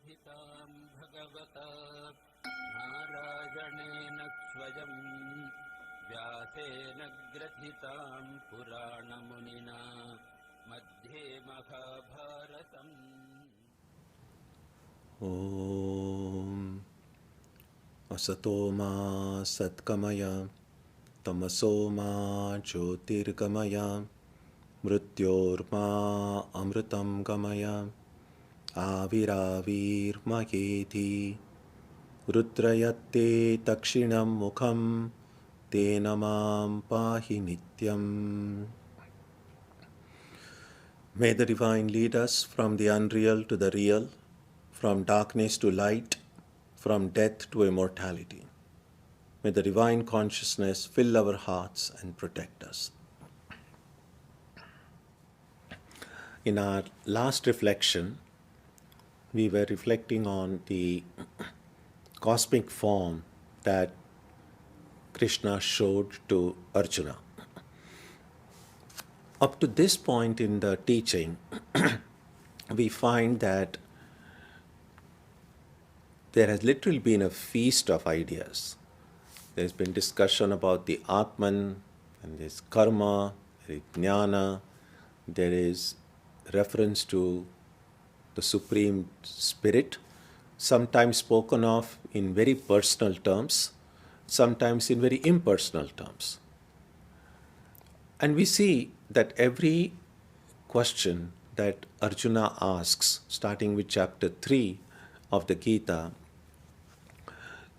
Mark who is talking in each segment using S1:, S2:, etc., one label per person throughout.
S1: कथितां भगवता नारायणेन स्वयं व्यासेन ग्रथितां पुराणमुनिना मध्ये महाभारतम्।
S2: Om Asato ma Satkamaya Tamaso ma Jyotirgamaya Mrityorma Amritam Gamaya Aviravirmaheti Rudrayate Takshinam Mukham Tenamam Pahi Nityam. May the Divine lead us from the unreal to the real, from darkness to light, from death to immortality. May the Divine Consciousness fill our hearts and protect us. In our last reflection, we were reflecting on the cosmic form that Krishna showed to Arjuna. Up to this point in the teaching, we find that there has literally been a feast of ideas. There's been discussion about the Atman, and there's karma, there is jnana, there is reference to the Supreme Spirit, sometimes spoken of in very personal terms, sometimes in very impersonal terms. And we see that every question that Arjuna asks, starting with chapter 3 of the Gita,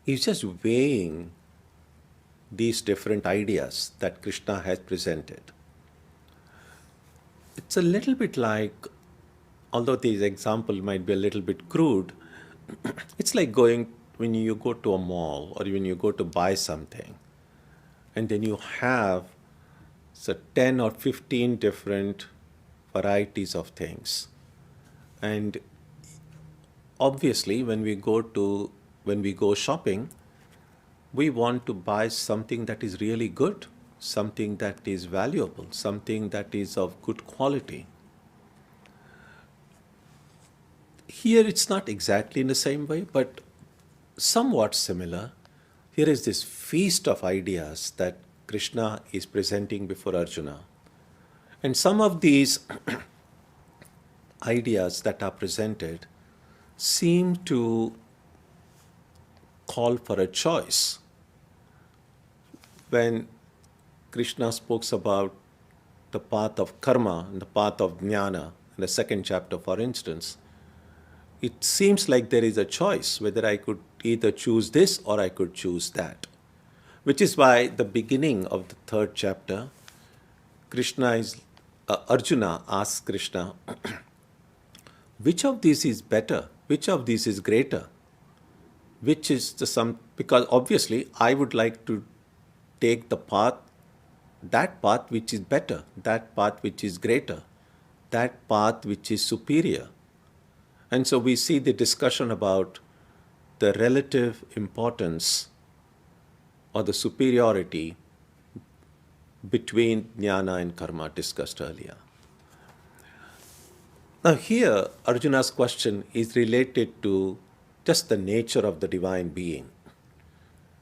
S2: is just weighing these different ideas that Krishna has presented. It's a little bit like, although this example might be a little bit crude, it's like going when you go to a mall or when you go to buy something, and then you have 10 or 15 different varieties of things. And obviously, when we go shopping, we want to buy something that is really good, something that is valuable, something that is of good quality. Here it's not exactly in the same way, but somewhat similar. Here is this feast of ideas that Krishna is presenting before Arjuna. And some of these ideas that are presented seem to call for a choice. When Krishna spoke about the path of karma and the path of jnana in the second chapter, for instance, it seems like there is a choice whether I could either choose this or I could choose that. Which is why the beginning of the third chapter, Arjuna asks Krishna, which of these is better? Which of these is greater? Which is because obviously I would like to take that path which is better, that path which is greater, that path which is superior. And so we see the discussion about the relative importance or the superiority between jnana and karma discussed earlier. Now here, Arjuna's question is related to just the nature of the divine being.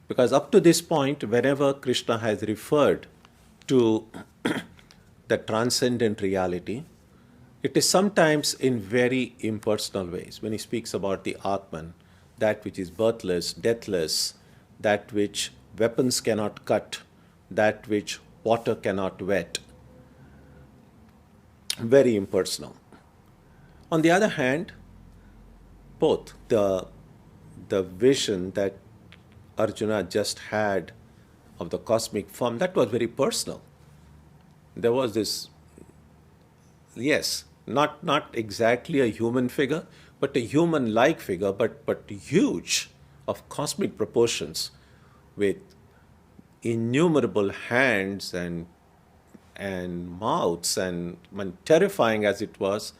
S2: Because up to this point, whenever Krishna has referred to the transcendent reality, it is sometimes in very impersonal ways. When he speaks about the Atman, that which is birthless, deathless, that which weapons cannot cut, that which water cannot wet. Very impersonal. On the other hand, both the vision that Arjuna just had of the cosmic form, that was very personal. There was this, yes, not exactly a human figure, but a human-like figure, but huge, of cosmic proportions, with innumerable hands and mouths, and terrifying as it was,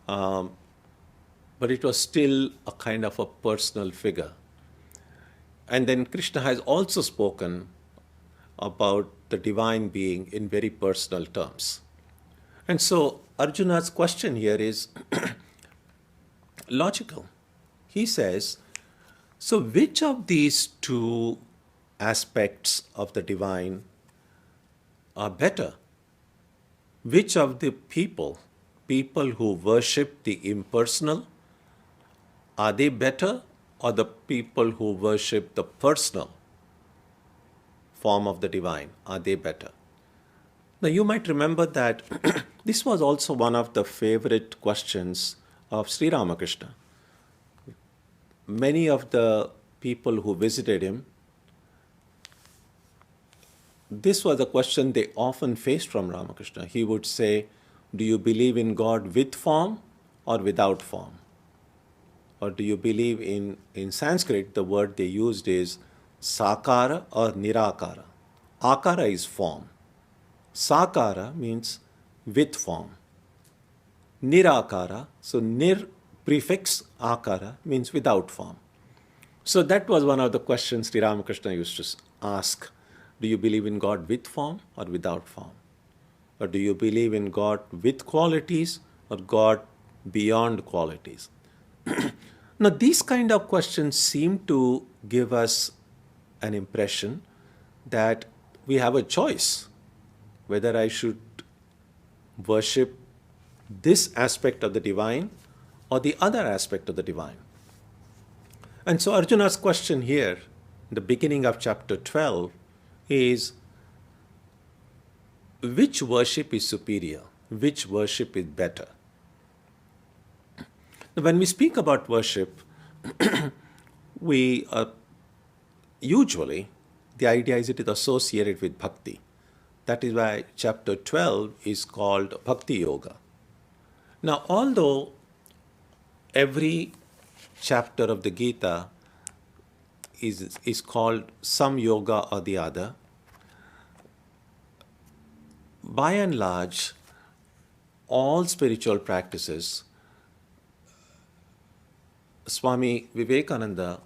S2: but it was still a kind of a personal figure. And then Krishna has also spoken about the divine being in very personal terms. And so Arjuna's question here is logical. he says, so which of these two aspects of the divine are better? Which of the people who worship the impersonal, are they better, or the people who worship the personal form of the divine, are they better? Now you might remember that this was also one of the favorite questions of Sri Ramakrishna. Many of the people who visited him, this was a question they often faced from Ramakrishna. He would say, do you believe in God with form or without form? Or do you believe in Sanskrit, the word they used is sakara or nirakara. Akara is form. Sakara means with form. Nirakara, so nir prefix akara means without form. So that was one of the questions Sri Ramakrishna used to ask. Do you believe in God with form or without form? Or do you believe in God with qualities or God beyond qualities? Now, these kind of questions seem to give us an impression that we have a choice whether I should worship this aspect of the divine or the other aspect of the divine. And so Arjuna's question here, the beginning of chapter 12, is which worship is superior? Which worship is better? When we speak about worship, we usually, the idea is it is associated with bhakti. That is why chapter 12 is called Bhakti Yoga. Now, although every chapter of the Gita is called some yoga or the other, by and large, all spiritual practices, Swami Vivekananda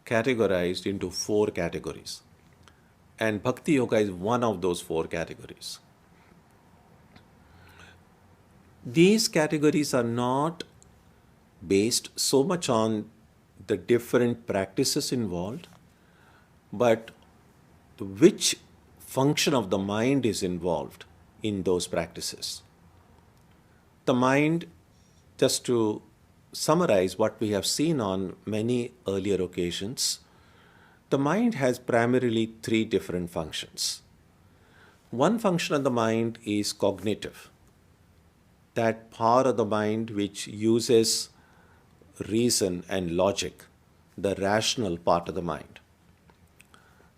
S2: categorized into 4 categories. And Bhakti Yoga is one of those 4 categories. These categories are not based so much on the different practices involved, but which function of the mind is involved in those practices. The mind, just to summarize what we have seen on many earlier occasions, the mind has primarily 3 different functions. One function of the mind is cognitive. That part of the mind which uses reason and logic, the rational part of the mind.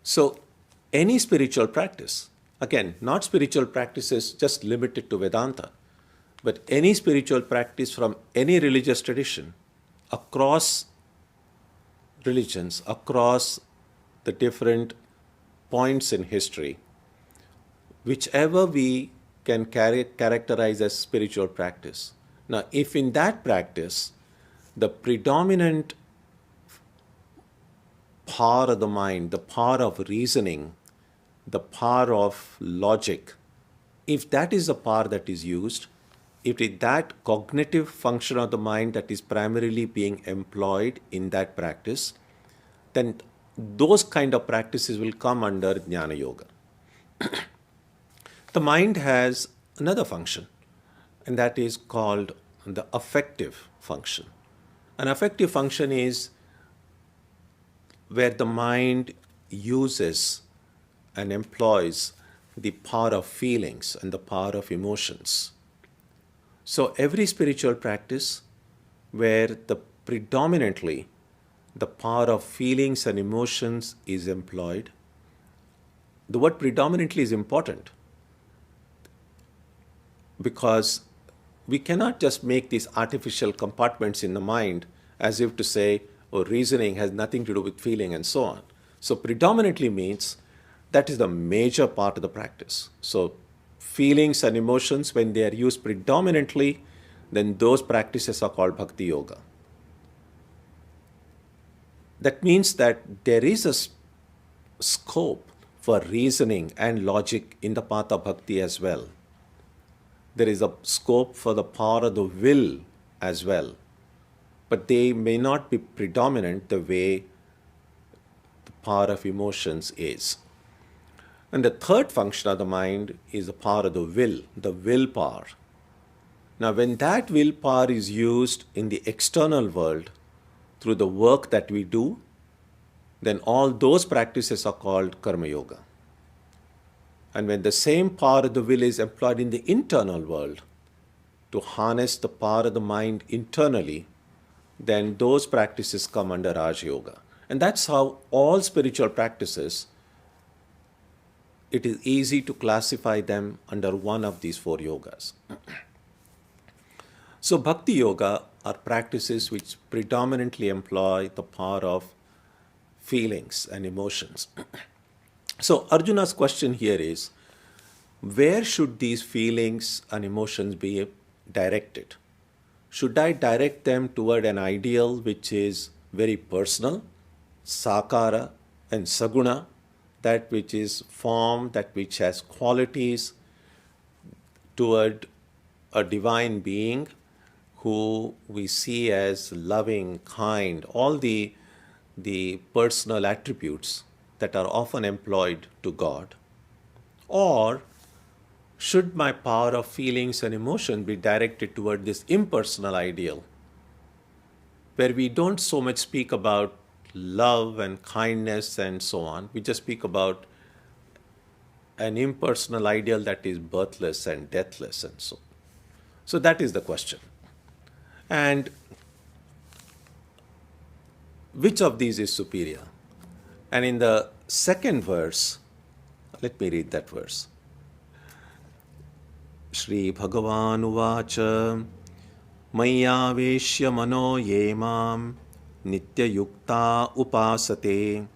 S2: So, any spiritual practice, again, not spiritual practices just limited to Vedanta, but any spiritual practice from any religious tradition, across religions, across the different points in history, whichever we can characterize as spiritual practice. Now, if in that practice, the predominant power of the mind, the power of reasoning, the power of logic, if that is the power that is used, if it is that cognitive function of the mind that is primarily being employed in that practice, then those kind of practices will come under Jnana Yoga. The mind has another function, and that is called the affective function. An affective function is where the mind uses and employs the power of feelings and the power of emotions. So every spiritual practice where the predominantly the power of feelings and emotions is employed, the word predominantly is important because we cannot just make these artificial compartments in the mind as if to say, oh, reasoning has nothing to do with feeling and so on. So predominantly means that is the major part of the practice. So feelings and emotions, when they are used predominantly, then those practices are called Bhakti Yoga. That means that there is a scope for reasoning and logic in the path of bhakti as well. There is a scope for the power of the will as well. but they may not be predominant the way the power of emotions is. And the third function of the mind is the power of the willpower. Now, when that willpower is used in the external world through the work that we do, then all those practices are called karma yoga. And when the same power of the will is employed in the internal world to harness the power of the mind internally, then those practices come under Raj Yoga. And that's how all spiritual practices, it is easy to classify them under one of these four yogas. So Bhakti Yoga are practices which predominantly employ the power of feelings and emotions. So Arjuna's question here is, where should these feelings and emotions be directed? Should I direct them toward an ideal which is very personal, sakara and saguna, that which is form, that which has qualities, toward a divine being who we see as loving, kind, all the personal attributes that are often employed to God? Or should my power of feelings and emotion be directed toward this impersonal ideal, where we don't so much speak about love and kindness and so on, we just speak about an impersonal ideal that is birthless and deathless and so on. So that is the question. And which of these is superior? And in the second verse, let me read that verse. Shri Bhagavan Uvacha Mayaveshya Mano Yemam Nitya Yukta Upasate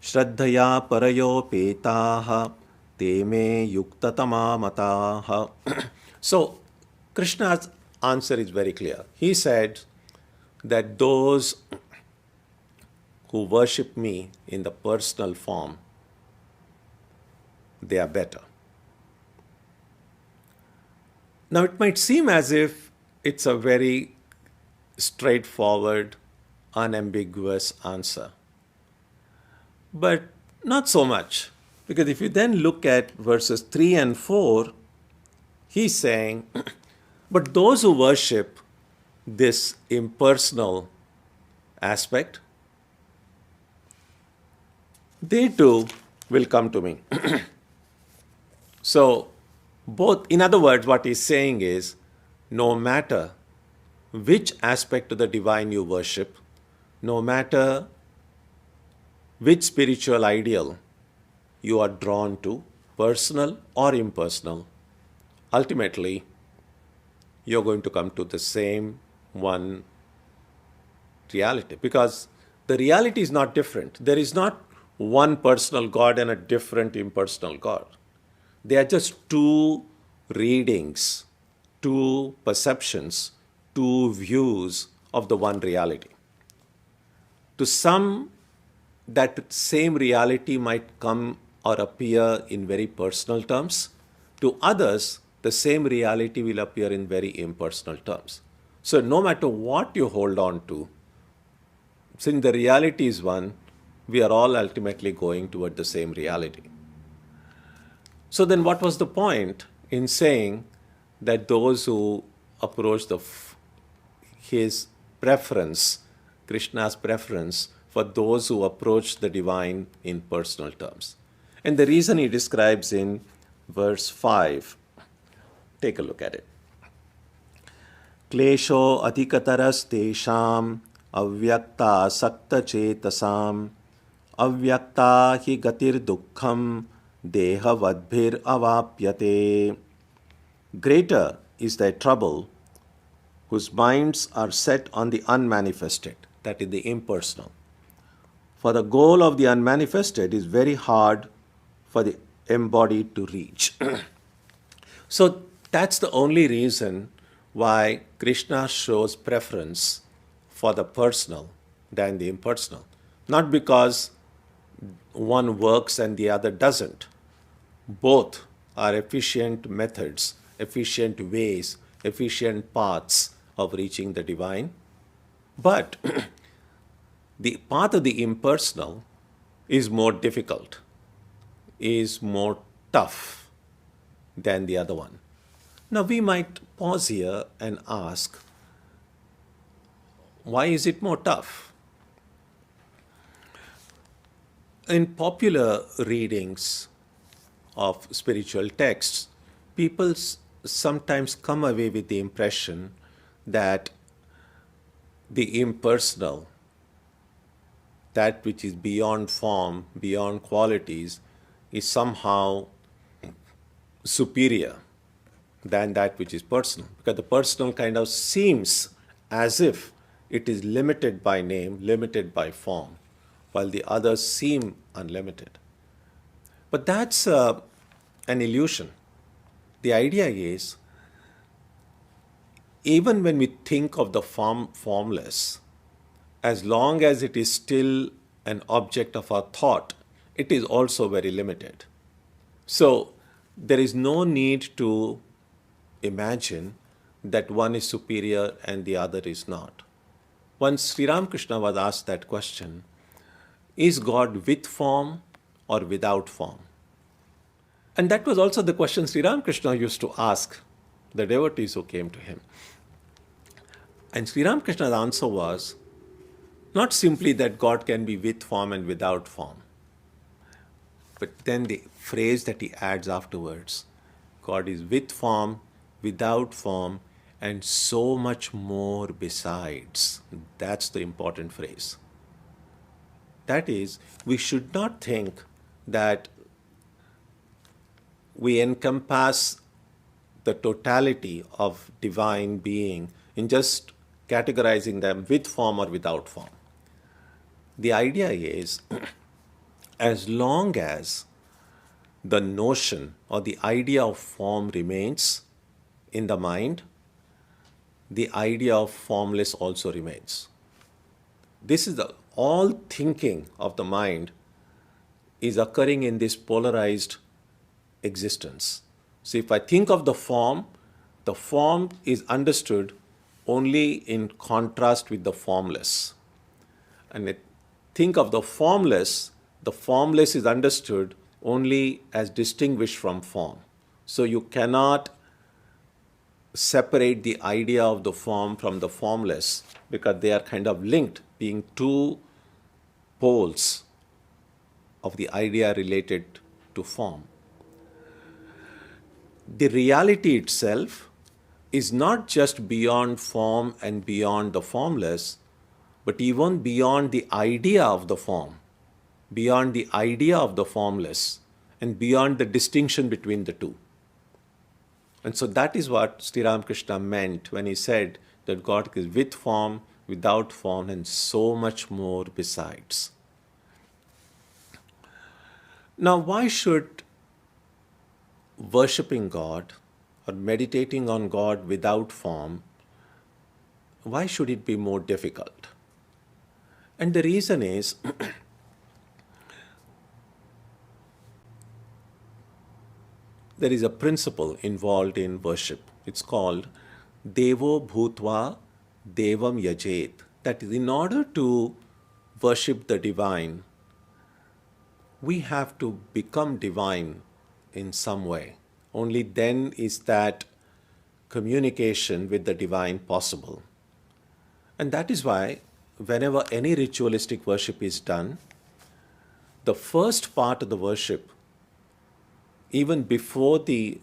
S2: Shraddhaya Parayo Petaha Teme Yuktatama Mataha. So Krishna's answer is very clear. He said that those who worship me in the personal form, they are better. Now it might seem as if it's a very straightforward, unambiguous answer, but not so much. Because if you then look at verses 3 and 4, he's saying, but those who worship this impersonal aspect, they too will come to me. So, both, in other words, what he's saying is, no matter which aspect of the divine you worship, no matter which spiritual ideal you are drawn to, personal or impersonal, ultimately you're going to come to the same one reality. Because the reality is not different. There is not one personal God and a different impersonal God. They are just two readings, two perceptions, two views of the one reality. To some, that same reality might come or appear in very personal terms. To others, the same reality will appear in very impersonal terms. So no matter what you hold on to, since the reality is one, we are all ultimately going toward the same reality. So then what was the point in saying that those who approach his preference, Krishna's preference for those who approach the divine in personal terms? And the reason he describes in verse 5. Take a look at it. Klesho adhikataras tesham avyakta sakta chetasam avyakta hi gatir dukkham deha vadbhir avapyate. Greater is their trouble whose minds are set on the unmanifested, that is the impersonal. For the goal of the unmanifested is very hard for the embodied to reach. So that's the only reason why Krishna shows preference for the personal than the impersonal. Not because one works and the other doesn't. Both are efficient methods, efficient ways, efficient paths of reaching the divine. But the path of the impersonal is more difficult, is more tough than the other one. Now we might pause here and ask, why is it more tough? In popular readings of spiritual texts, people sometimes come away with the impression that the impersonal, that which is beyond form, beyond qualities, is somehow superior than that which is personal. Because the personal kind of seems as if it is limited by name, limited by form, while the others seem unlimited. But that's an illusion. The idea is, even when we think of the formless, as long as it is still an object of our thought, it is also very limited. So there is no need to imagine that one is superior and the other is not. Once Sri Ramakrishna was asked that question, is God with form or without form? And that was also the question Sri Ramakrishna used to ask the devotees who came to him. And Sri Ramakrishna's answer was not simply that God can be with form and without form, but then the phrase that he adds afterwards, God is with form, without form, and so much more besides. That's the important phrase. That is, we should not think that we encompass the totality of divine being in just categorizing them with form or without form. The idea is, as long as the notion or the idea of form remains in the mind, the idea of formless also remains. This is all thinking of the mind is occurring in this polarized existence. So if I think of the form is understood only in contrast with the formless. And I think of the formless is understood only as distinguished from form. So you cannot separate the idea of the form from the formless because they are kind of linked, being two poles of the idea related to form. The reality itself is not just beyond form and beyond the formless, but even beyond the idea of the form, beyond the idea of the formless, and beyond the distinction between the two. And so that is what Sri Ramakrishna meant when he said that God is with form, without form, and so much more besides. Now, why should worshipping God or meditating on God without form, why should it be more difficult? And the reason is, there is a principle involved in worship. It's called Devo Bhutva Devam Yajet. That is, in order to worship the divine, we have to become divine in some way. Only then is that communication with the divine possible. And that is why whenever any ritualistic worship is done, the first part of the worship, even before the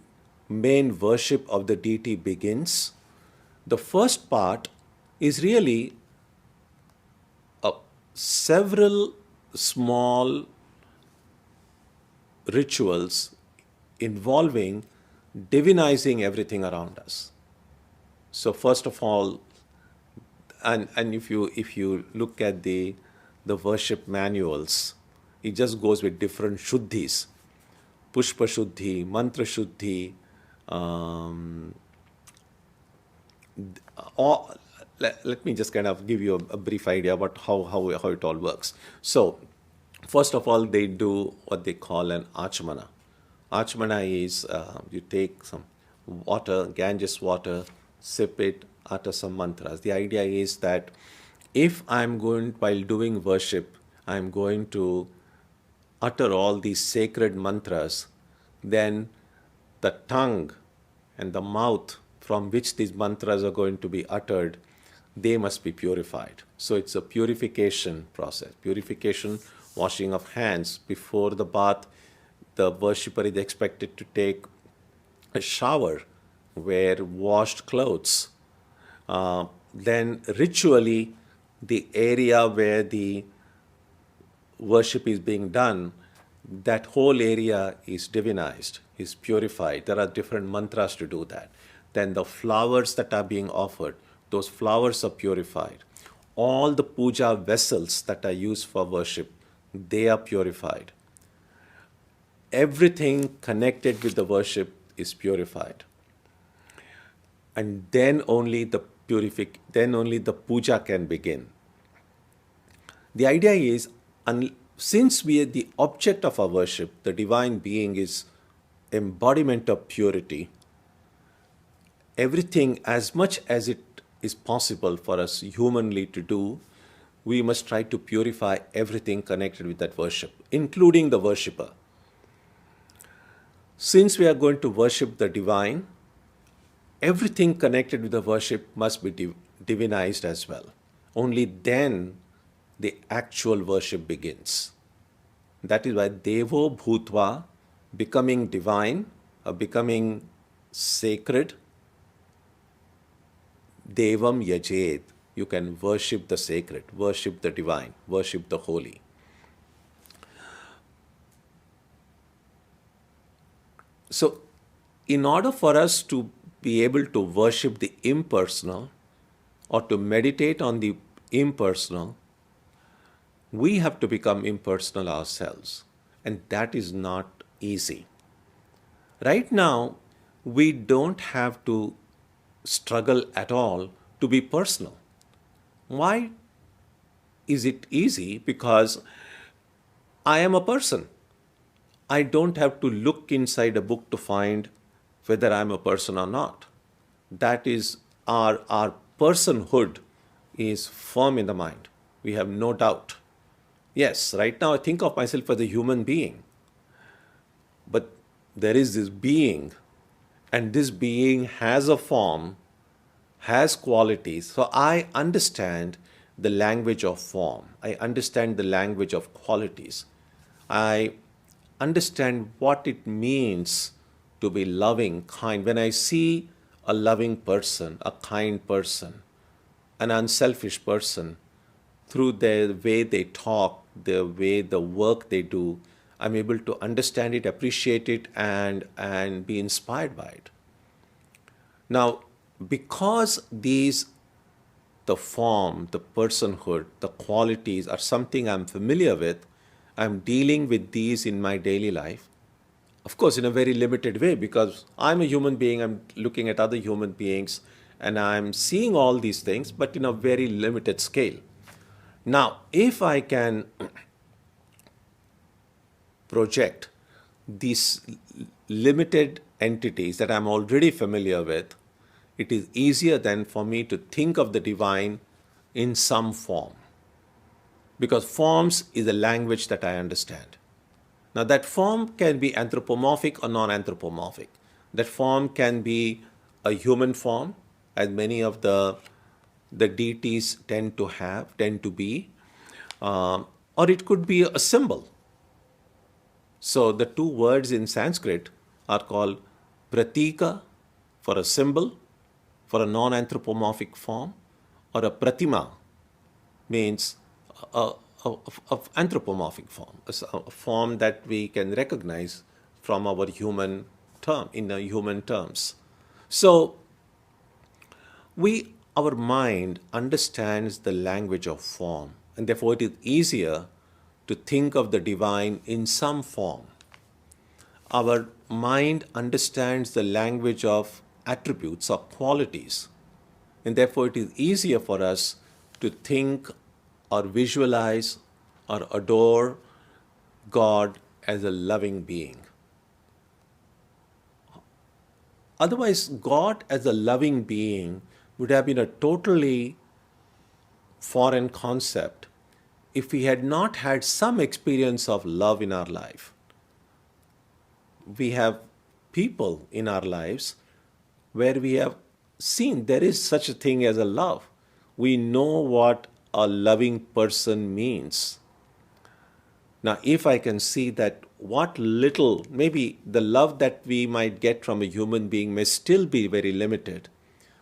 S2: main worship of the deity begins, the first part is really several small rituals involving divinizing everything around us. So first of all, and if you look at the worship manuals, it just goes with different shuddhis. Pushpa Shuddhi, Mantra Shuddhi, let me just kind of give you a brief idea about how it all works. So, first of all, they do what they call an achmana. Achmana is you take some water, Ganges water, sip it, utter some mantras. The idea is that If I'm going, while doing worship, I'm going to utter all these sacred mantras, then the tongue and the mouth from which these mantras are going to be uttered, they must be purified. So it's a purification process. Purification, washing of hands. Before the bath, the worshipper is expected to take a shower, wear washed clothes. Then ritually, the area where the worship is being done, that whole area is divinized, is purified. There are different mantras to do that. Then the flowers that are being offered, those flowers are purified. All the puja vessels that are used for worship, they are purified. Everything connected with the worship is purified. And then only the puja can begin. The idea is, since we are the object of our worship, the divine being is embodiment of purity, everything, as much as it is possible for us humanly to do, we must try to purify everything connected with that worship, including the worshipper. Since we are going to worship the divine, everything connected with the worship must be divinized as well. Only then the actual worship begins. That is why Devo Bhutva, becoming divine, or becoming sacred, Devam Yajed. You can worship the sacred, worship the divine, worship the holy. So, in order for us to be able to worship the impersonal or to meditate on the impersonal, we have to become impersonal ourselves. And that is not easy. Right now, we don't have to struggle at all to be personal. Why is it easy? Because I am a person. I don't have to look inside a book to find whether I'm a person or not. That is, our personhood is firm in the mind. We have no doubt. Yes, right now I think of myself as a human being. But there is this being, and this being has a form, has qualities. So I understand the language of form. I understand the language of qualities. I understand what it means to be loving, kind. When I see a loving person, a kind person, an unselfish person, through the way they talk, the way the work they do, I'm able to understand it, appreciate it, and be inspired by it. Now, because the form, the personhood, the qualities are something I'm familiar with, I'm dealing with these in my daily life. Of course, in a very limited way, because I'm a human being, I'm looking at other human beings, and I'm seeing all these things, but in a very limited scale. Now, if I can project these limited entities that I'm already familiar with, it is easier then for me to think of the divine in some form. Because forms is a language that I understand. Now that form can be anthropomorphic or non-anthropomorphic. That form can be a human form, as many of the deities tend to be, or it could be a symbol. So the two words in Sanskrit are called pratika for a symbol, for a non-anthropomorphic form, or a pratima means a anthropomorphic form, a form that we can recognize from our human term, in the human terms. So our mind understands the language of form, and therefore it is easier to think of the divine in some form. Our mind understands the language of attributes or qualities, and therefore it is easier for us to think or visualize or adore God as a loving being. Otherwise, God as a loving being would have been a totally foreign concept if we had not had some experience of love in our life. We have people in our lives where we have seen there is such a thing as a love. We know what a loving person means. Now, if I can see that what little, maybe the love that we might get from a human being may still be very limited,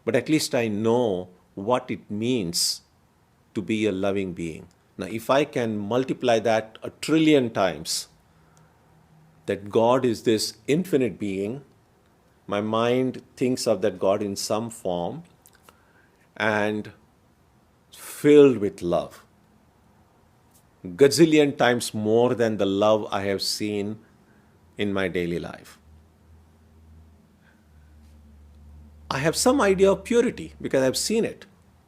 S2: but at least I know what it means to be a loving being. Now, if I can multiply that 1,000,000,000 times, that God is this infinite being, my mind thinks of that God in some form and filled with love. Gazillion times more than the love I have seen in my daily life. I have some idea of purity because I've seen it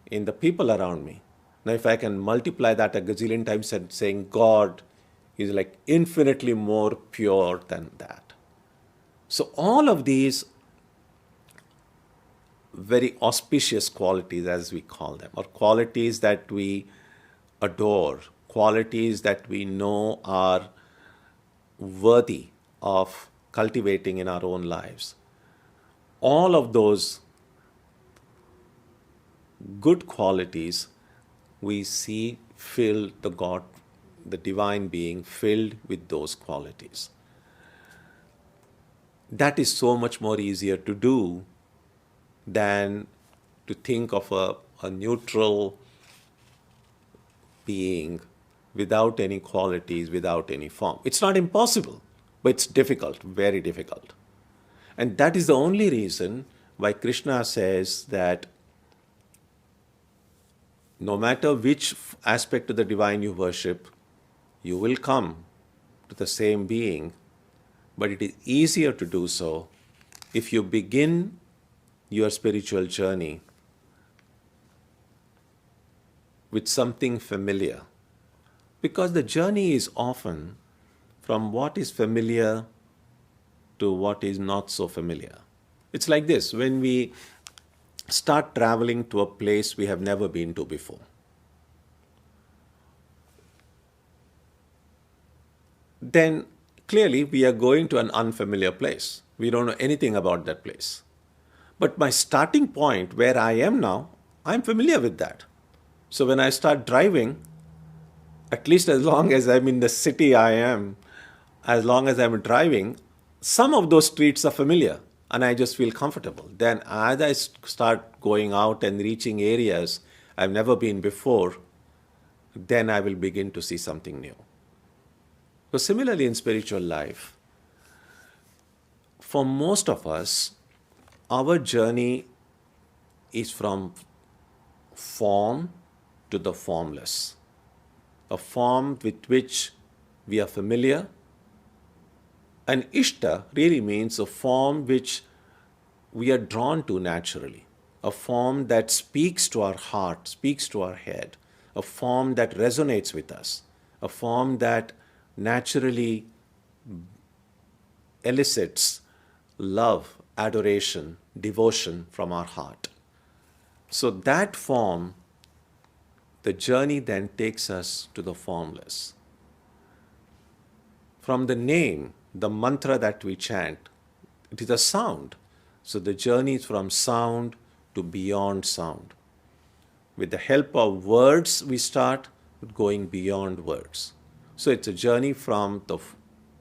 S2: in the people around me. Now, if I can multiply that a gazillion times and saying God is like infinitely more pure than that. So all of these very auspicious qualities, as we call them, or qualities that we adore, qualities that we know are worthy of cultivating in our own lives. All of those good qualities we see fill the God, the divine being filled with those qualities. That is so much more easier to do than to think of a neutral being without any qualities, without any form. It's not impossible, but it's difficult, very difficult. And that is the only reason why Krishna says that no matter which aspect of the divine you worship, you will come to the same being, but it is easier to do so if you begin your spiritual journey with something familiar. Because the journey is often from what is familiar to what is not so familiar. It's like this, when we start traveling to a place we have never been to before. Then clearly we are going to an unfamiliar place. We don't know anything about that place. But my starting point, where I am now, I'm familiar with that. So when I start driving, at least as long as I'm in the city I am, as long as I'm driving, some of those streets are familiar and I just feel comfortable. Then as I start going out and reaching areas I've never been before, then I will begin to see something new. So similarly in spiritual life, for most of us, our journey is from form to the formless. A form with which we are familiar. And Ishta really means a form which we are drawn to naturally. A form that speaks to our heart, speaks to our head. A form that resonates with us. A form that naturally elicits love, adoration, devotion from our heart. So that form, the journey then takes us to the formless. From the name, the mantra that we chant, it is a sound. So the journey is from sound to beyond sound. With the help of words, we start with going beyond words. So it's a journey from the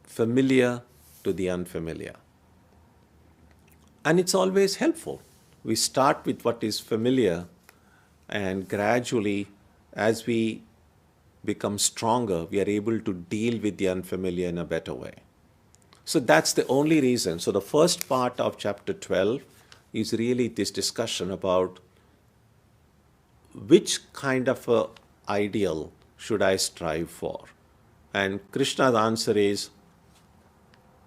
S2: familiar to the unfamiliar. And it's always helpful. We start with what is familiar, and gradually, as we become stronger, we are able to deal with the unfamiliar in a better way. So that's the only reason. So the first part of chapter 12 is really this discussion about which kind of a ideal should I strive for. And Krishna's answer is,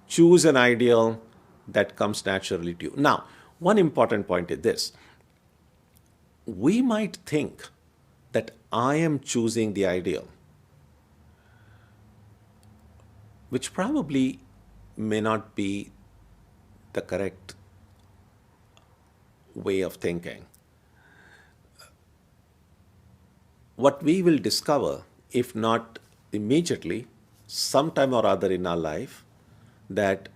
S2: choose an ideal that comes naturally to you. Now, one important point is this. We might think that I am choosing the ideal, which probably may not be the correct way of thinking. what we will discover, if not immediately, sometime or other in our life, that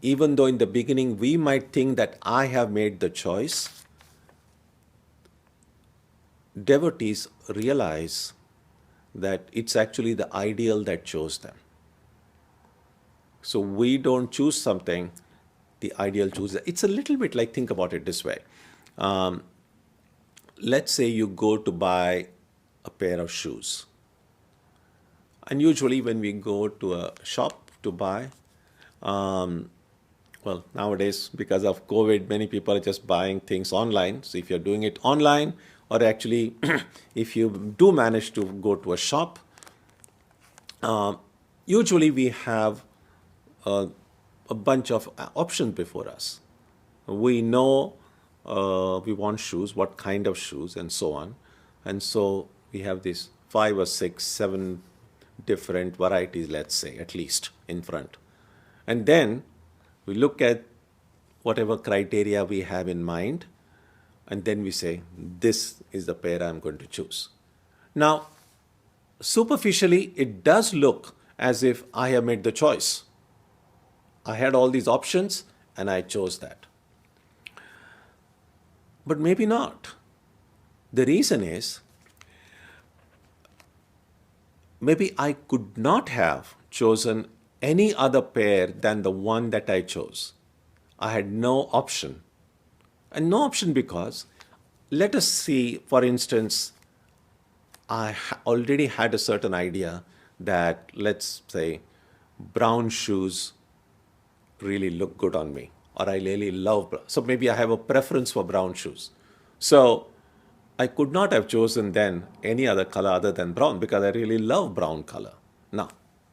S2: even though in the beginning we might think that I have made the choice, devotees realize that it's actually the ideal that chose them. So we don't choose something, the ideal chooses. It's a little bit like, think about it this way. Let's say you go to buy a pair of shoes. And usually when we go to a shop to buy, well, nowadays, because of COVID, many people are just buying things online. So if you're doing it online, or actually, if you do manage to go to a shop, usually we have a bunch of options before us. We know we want shoes, what kind of shoes, and so on. And so we have these 5 or 6, 7 different varieties, let's say, at least in front. And then we look at whatever criteria we have in mind, and then we say, this is the pair I'm going to choose. Now, superficially, it does look as if I have made the choice. I had all these options, and I chose that. But maybe not. The reason is, maybe I could not have chosen any other pair than the one that I chose. I had no option. And no option because, let us see, for instance, I already had a certain idea that, let's say, brown shoes really look good on me, or I really love brown. So maybe I have a preference for brown shoes. So I could not have chosen then any other color other than brown because I really love brown color. Now,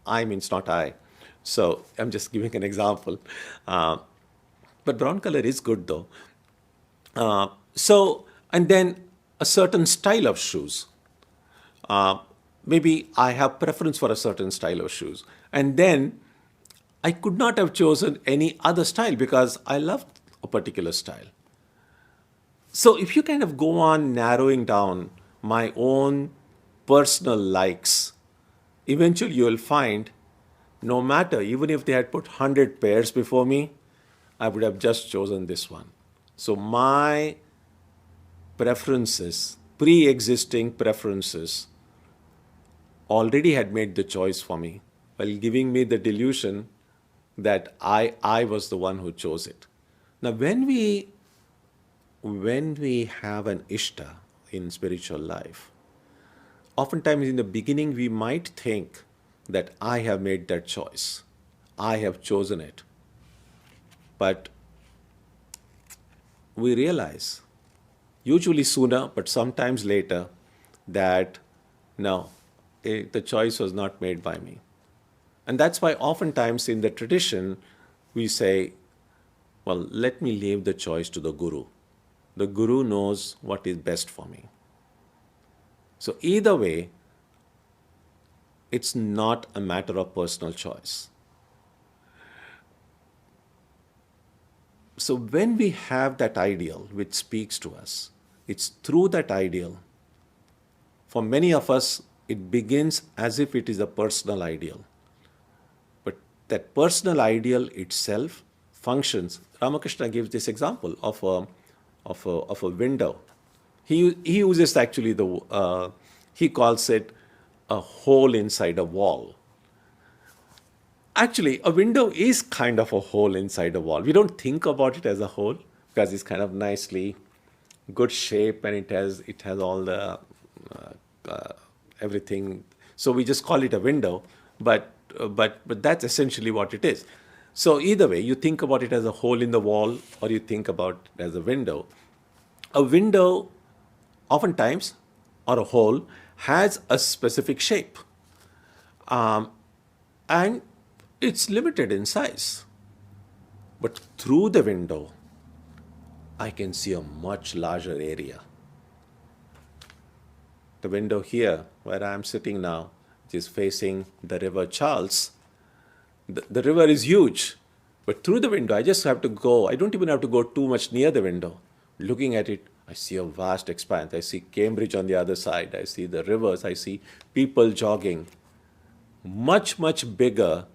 S2: I means not I. So I'm just giving an example. But brown color is good though. And then a certain style of shoes. Maybe I have preference for a certain style of shoes. And then I could not have chosen any other style because I love a particular style. So if you kind of go on narrowing down my own personal likes, eventually you will find no matter, even if they had put 100 pairs before me, I would have just chosen this one. So my preferences, pre-existing preferences, already had made the choice for me, while giving me the delusion that I was the one who chose it. Now, when we have an ishta in spiritual life, oftentimes in the beginning we might think that I have made that choice. I have chosen it. But we realize, usually sooner, but sometimes later, that no, the choice was not made by me. And that's why oftentimes in the tradition, we say, well, let me leave the choice to the guru. The guru knows what is best for me. So either way, it's not a matter of personal choice. So when we have that ideal which speaks to us, it's through that ideal. For many of us, it begins as if it is a personal ideal. But that personal ideal itself functions. Ramakrishna gives this example of a window. He uses actually he calls it a hole inside a wall. Actually, a window is kind of a hole inside a wall. We don't think about it as a hole because it's kind of nicely good shape and it has all the everything. So we just call it a window, but that's essentially what it is. So either way, you think about it as a hole in the wall or you think about it as a window. A window, oftentimes, or a hole, has a specific shape. And it's limited in size. But through the window, I can see a much larger area. The window here, where I am sitting now, which is facing the river Charles, the river is huge. But through the window, I just have to go. I don't even have to go too much near the window. Looking at it, I see a vast expanse. I see Cambridge on the other side. I see the rivers. I see people jogging. Much, much bigger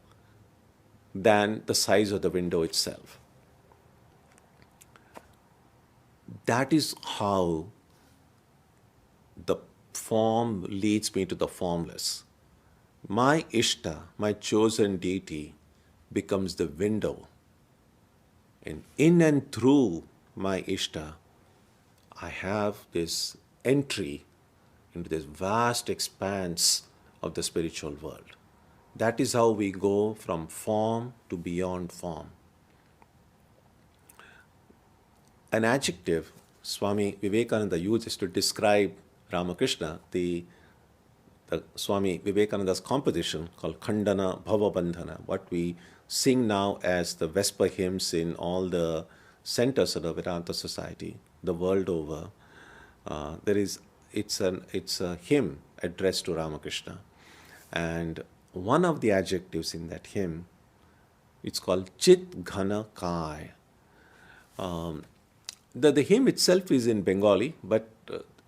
S2: than the size of the window itself. That is how the form leads me to the formless. My Ishta, my chosen deity, becomes the window. And in and through my Ishta, I have this entry into this vast expanse of the spiritual world. That is how we go from form to beyond form. An adjective Swami Vivekananda uses to describe Ramakrishna, the Swami Vivekananda's composition called Khandana Bhavabandhana, what we sing now as the Vesper hymns in all the centers of the Vedanta Society, the world over. It's a hymn addressed to Ramakrishna. And one of the adjectives in that hymn, it's called Chit Ghana Kai. The hymn itself is in Bengali, but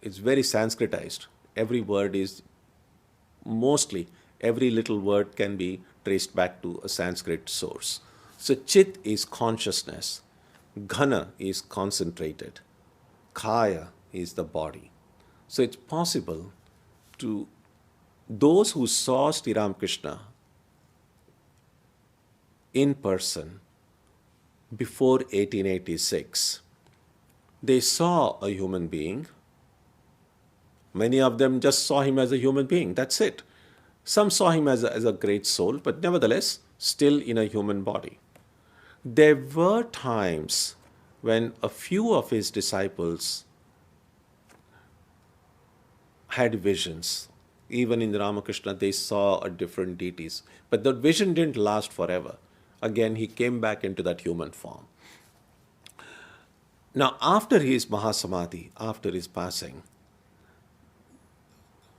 S2: it's very Sanskritized. Every word is, mostly, every little word can be traced back to a Sanskrit source. So Chit is consciousness, Ghana is concentrated, Kaya is the body. So it's possible to those who saw Sri Ramakrishna in person before 1886, they saw a human being. Many of them just saw him as a human being, that's it. Some saw him as a great soul, but nevertheless, still in a human body. There were times when a few of his disciples had visions. Even in Ramakrishna, they saw a different deities. But the vision didn't last forever. Again, he came back into that human form. Now, after his Mahasamadhi, after his passing,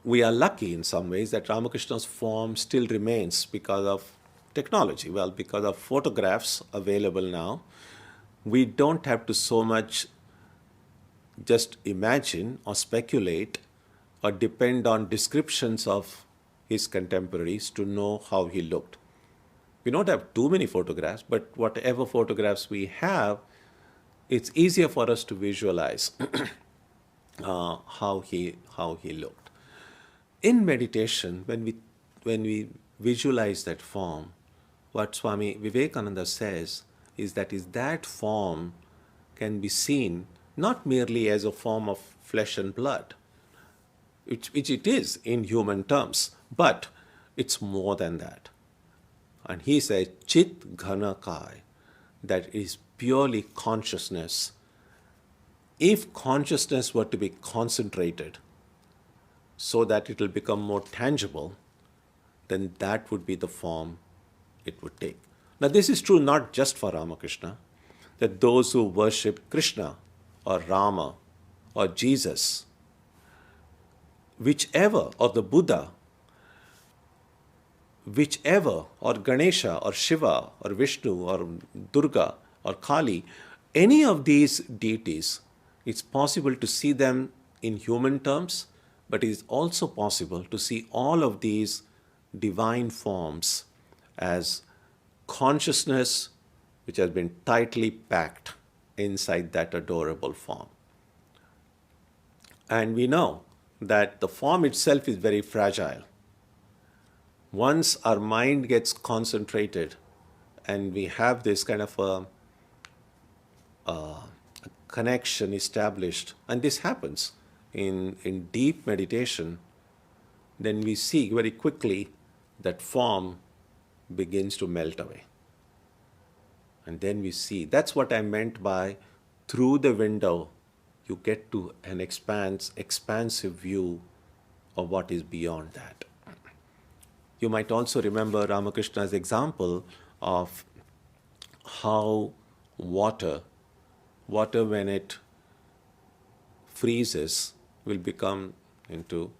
S2: we are lucky in some ways that Ramakrishna's form still remains because of technology. Well, because of photographs available now, we don't have to so much just imagine or speculate or depend on descriptions of his contemporaries to know how he looked. We don't have too many photographs, but whatever photographs we have, it's easier for us to visualize how he looked. In meditation, when we visualize that form, what Swami Vivekananda says is that form can be seen not merely as a form of flesh and blood, which it is in human terms, but it's more than that. And he says, Chit Ghana Kai, that is purely consciousness. If consciousness were to be concentrated so that it will become more tangible, then that would be the form it would take. Now, this is true not just for Ramakrishna, that those who worship Krishna or Rama or Jesus, whichever, or the Buddha, whichever, or Ganesha or Shiva or Vishnu or Durga or Kali, any of these deities, it's possible to see them in human terms, but it is also possible to see all of these divine forms as consciousness which has been tightly packed inside that adorable form. And we know that the form itself is very fragile. Once our mind gets concentrated and we have this kind of a connection established, and this happens in deep meditation, then we see very quickly that form begins to melt away. And then we see, that's what I meant by through the window, you get to an expansive view of what is beyond that. You might also remember Ramakrishna's example of how water when it freezes will become into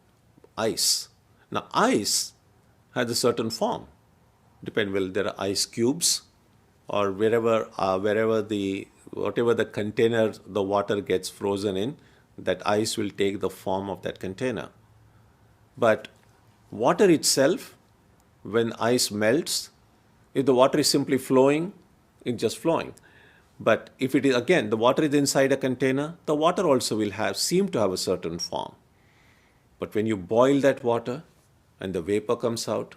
S2: ice. Now, ice has a certain form. Whether there are ice cubes or whatever the container the water gets frozen in, that ice will take the form of that container. But water itself, when ice melts, if the water is simply flowing, it's just flowing. But if it is, again, the water is inside a container, the water also will seem to have a certain form. But when you boil that water and the vapor comes out,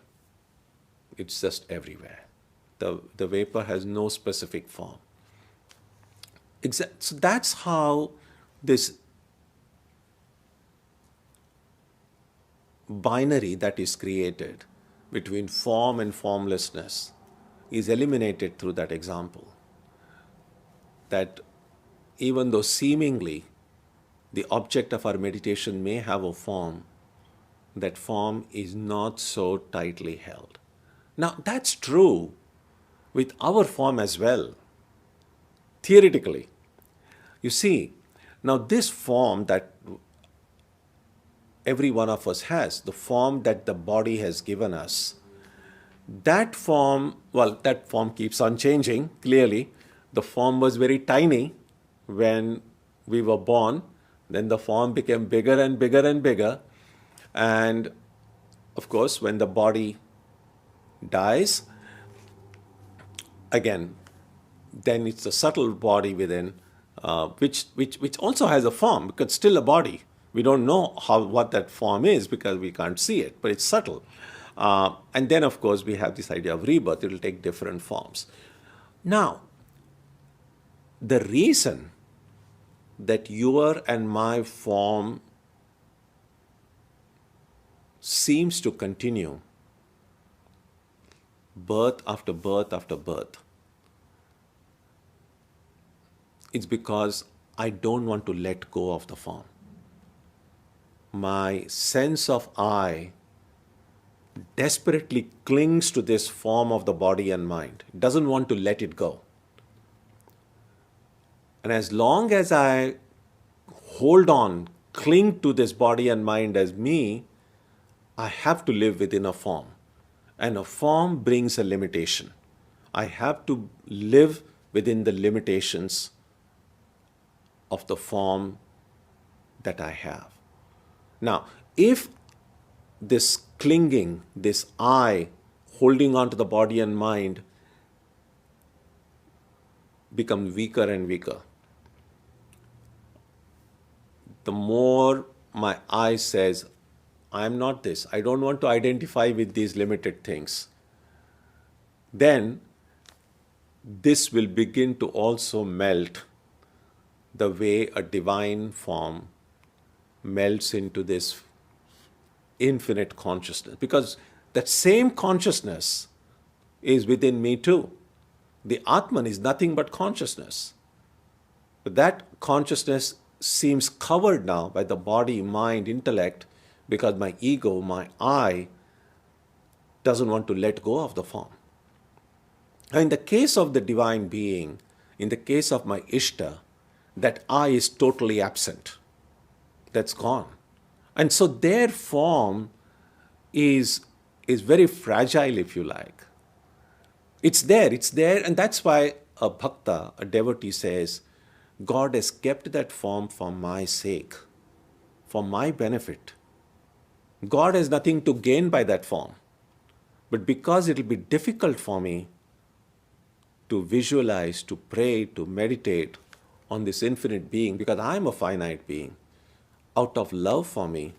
S2: it's just everywhere. The vapor has no specific form. So that's how this binary that is created between form and formlessness is eliminated through that example. That even though seemingly the object of our meditation may have a form, that form is not so tightly held. Now, that's true with our form as well, theoretically. You see, now this form that every one of us has, the form that the body has given us, that form keeps on changing, clearly. The form was very tiny when we were born. Then the form became bigger and bigger and bigger. And of course, when the body dies, again, then it's a subtle body within, which also has a form, because it's still a body. We don't know what that form is because we can't see it, but it's subtle. And then, of course, we have this idea of rebirth. It will take different forms. Now, the reason that your and my form seems to continue birth after birth after birth, it's because I don't want to let go of the form. My sense of I desperately clings to this form of the body and mind. It doesn't want to let it go. And as long as I hold on, cling to this body and mind as me, I have to live within a form. And a form brings a limitation. I have to live within the limitations of the form that I have. Now, if this clinging, this I, holding on to the body and mind, become weaker and weaker, the more my I says, I'm not this, I don't want to identify with these limited things, then this will begin to also melt the way a divine form melts into this infinite consciousness. Because that same consciousness is within me too. The Atman is nothing but consciousness. But that consciousness seems covered now by the body, mind, intellect, because my ego, my I, doesn't want to let go of the form. Now, in the case of the divine being, in the case of my Ishta, that I is totally absent. That's gone. And so their form is very fragile, if you like. It's there, and that's why a bhakta, a devotee says, God has kept that form for my sake, for my benefit. God has nothing to gain by that form. But because it will be difficult for me to visualize, to pray, to meditate on this infinite being, because I am a finite being, out of love for me,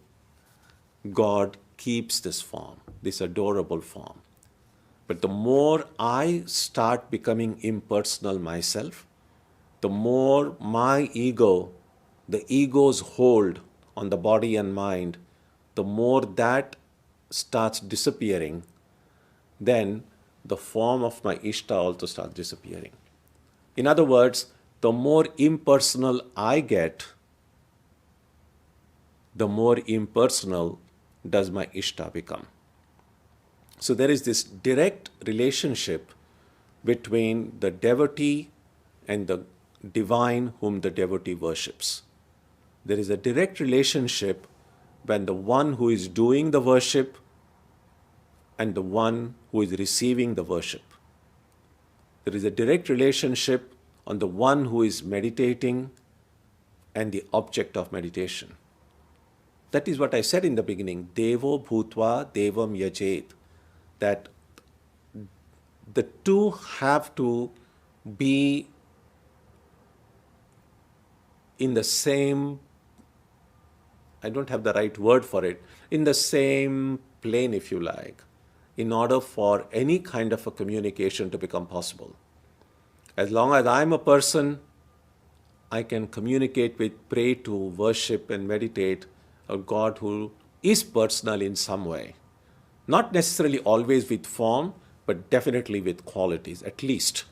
S2: God keeps this form, this adorable form. But the more I start becoming impersonal myself, the more my ego, the ego's hold on the body and mind, the more that starts disappearing, then the form of my Ishta also starts disappearing. In other words, the more impersonal I get, the more impersonal does my Ishta become. So there is this direct relationship between the devotee and the divine whom the devotee worships. There is a direct relationship when the one who is doing the worship and the one who is receiving the worship. There is a direct relationship on the one who is meditating and the object of meditation. That is what I said in the beginning, Devo Bhutva Devam Yajet, that the two have to be in the same, I don't have the right word for it, in the same plane, if you like, in order for any kind of a communication to become possible. As long as I'm a person, I can communicate with, pray to, worship and meditate a God who is personal in some way. Not necessarily always with form, but definitely with qualities, at least.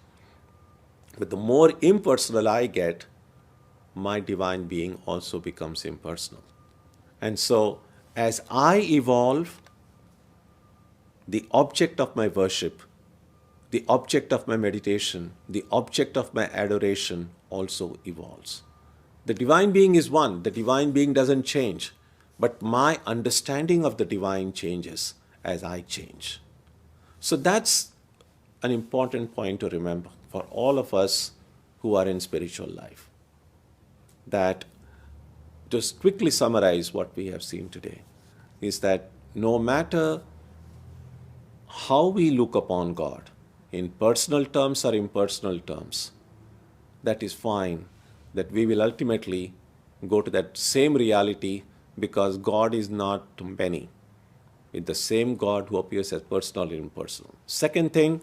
S2: But the more impersonal I get, my divine being also becomes impersonal. And so, as I evolve, the object of my worship, the object of my meditation, the object of my adoration also evolves. The divine being is one, the divine being doesn't change, but my understanding of the divine changes as I change. So that's an important point to remember for all of us who are in spiritual life. That, just quickly summarize what we have seen today, is that no matter how we look upon God, in personal terms or impersonal terms, that is fine, that we will ultimately go to that same reality, because God is not many. It's the same God who appears as personal and impersonal. Second thing,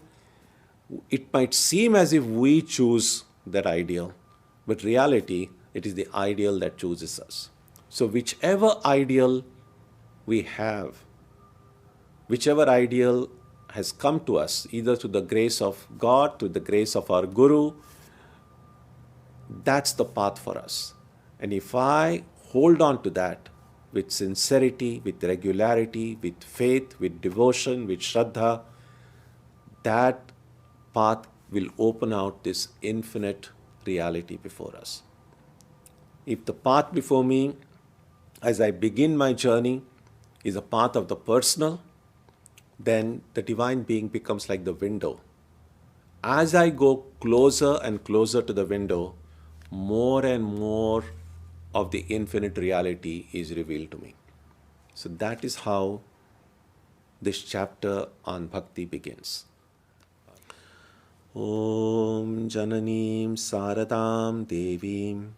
S2: it might seem as if we choose that ideal, but reality, it is the ideal that chooses us. So whichever ideal we have, whichever ideal has come to us, either through the grace of God, through the grace of our Guru, that's the path for us. And if I hold on to that with sincerity, with regularity, with faith, with devotion, with Shraddha, that path will open out this infinite reality before us. If the path before me, as I begin my journey, is a path of the personal, then the divine being becomes like the window. As I go closer and closer to the window, more and more of the infinite reality is revealed to me. So that is how this chapter on bhakti begins. Om Jananim Saradam Devim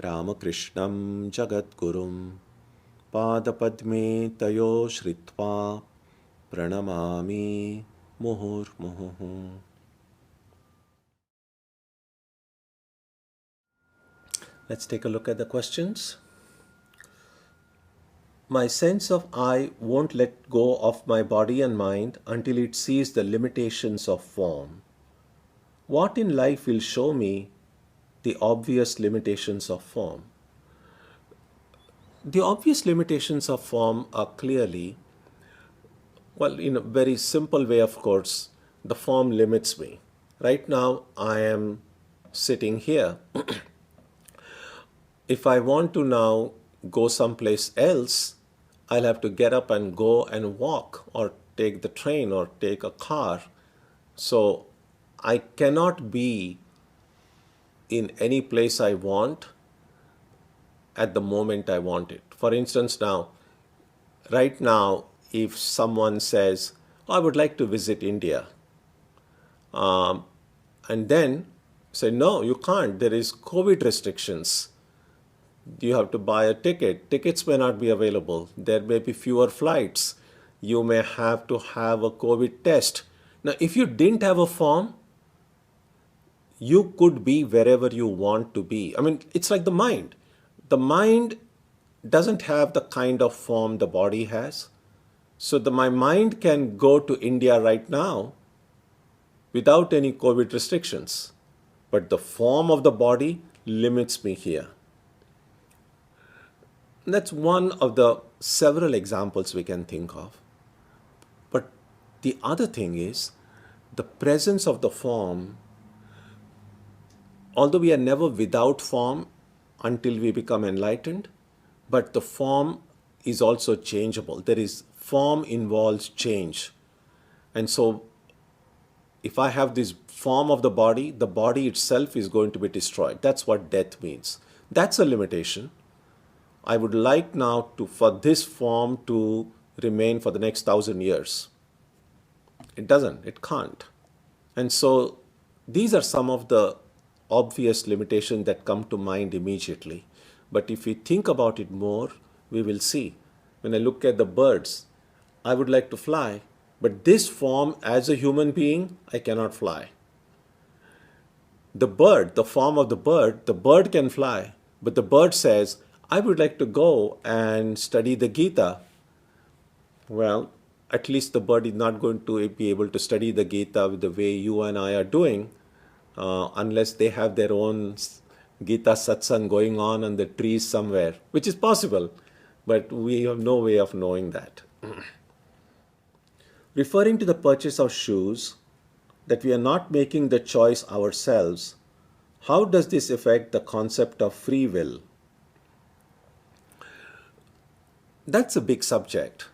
S2: Ramakrishnam Jagadgurum Padapadme Tayo Shritva Pranamami Muhur Muhuhu. Let's take a look at the questions. My sense of I won't let go of my body and mind until it sees the limitations of form. What in life will show me the obvious limitations of form? The obvious limitations of form are clearly, well, in a very simple way, of course, the form limits me. Right now, I am sitting here. If I want to now go someplace else, I'll have to get up and go and walk, or take the train, or take a car. So I cannot be in any place I want at the moment I want it. For instance, right now, if someone says, I would like to visit India, and then say, no, you can't, there is COVID restrictions. You have to buy a ticket. Tickets may not be available. There may be fewer flights. You may have to have a COVID test. Now, if you didn't have a form, you could be wherever you want to be. I mean, it's like the mind. The mind doesn't have the kind of form the body has. So my mind can go to India right now without any COVID restrictions. But the form of the body limits me here. That's one of the several examples we can think of. But the other thing is, the presence of the form, although we are never without form until we become enlightened, but the form is also changeable. Form involves change. And so, if I have this form of the body itself is going to be destroyed. That's what death means. That's a limitation. I would like now for this form to remain for the next 1,000 years. It doesn't, it can't. And so these are some of the obvious limitations that come to mind immediately. But if we think about it more, we will see. When I look at the birds, I would like to fly, but this form as a human being, I cannot fly. The bird, the form of the bird can fly, but the bird says, I would like to go and study the Gita. Well, at least the bird is not going to be able to study the Gita with the way you and I are doing, unless they have their own Gita satsang going on the trees somewhere, which is possible, but we have no way of knowing that. Referring to the purchase of shoes, that we are not making the choice ourselves, how does this affect the concept of free will? That's a big subject.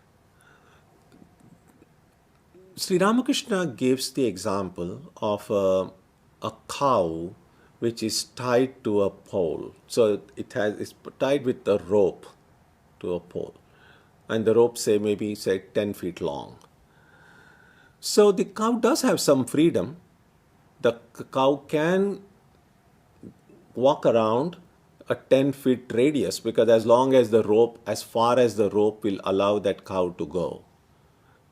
S2: Sri Ramakrishna gives the example of a cow which is tied to a pole. So it's tied with a rope to a pole. And the rope maybe 10 feet long. So the cow does have some freedom. The cow can walk around a 10-foot radius, because as far as the rope will allow that cow to go.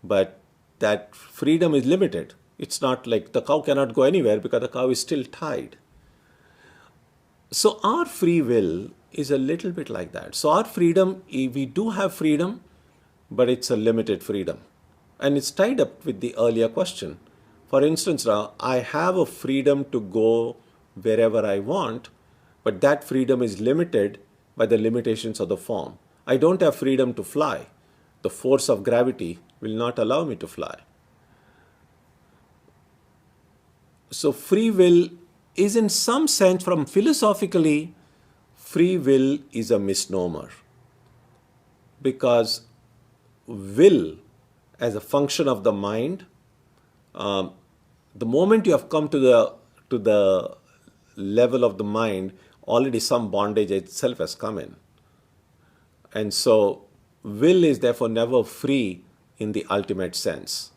S2: But that freedom is limited. It's not like the cow cannot go anywhere because the cow is still tied. So our free will is a little bit like that. So our freedom, we do have freedom, but it's a limited freedom. And it's tied up with the earlier question. For instance, I have a freedom to go wherever I want, but that freedom is limited by the limitations of the form. I don't have freedom to fly. The force of gravity will not allow me to fly. So free will is, in some sense, from philosophically, free will is a misnomer. Because will, as a function of the mind, the moment you have come to the level of the mind, already some bondage itself has come in. And so will is therefore never free in the ultimate sense.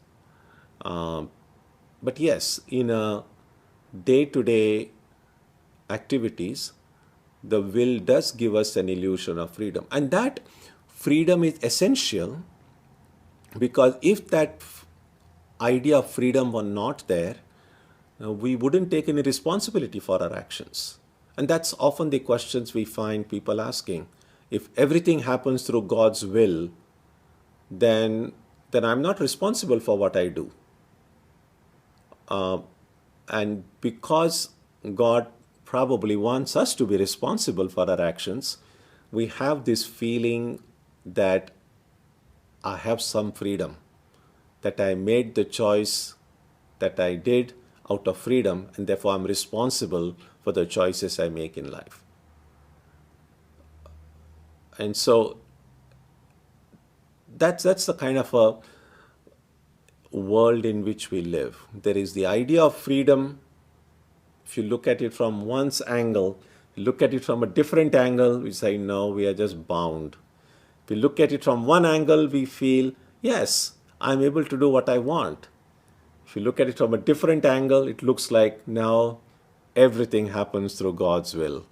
S2: But yes, in a day-to-day activities, the will does give us an illusion of freedom. And that freedom is essential, because if that idea of freedom were not there, we wouldn't take any responsibility for our actions. And that's often the questions we find people asking. If everything happens through God's will, then I'm not responsible for what I do. And because God probably wants us to be responsible for our actions, we have this feeling that I have some freedom, that I made the choice that I did out of freedom, and therefore I'm responsible for the choices I make in life. And so that's the kind of a world in which we live. There is the idea of freedom. If you look at it from one's angle, you look at it from a different angle, we say, no, we are just bound. If we look at it from one angle, we feel, yes, I'm able to do what I want. If you look at it from a different angle, it looks like now everything happens through God's will.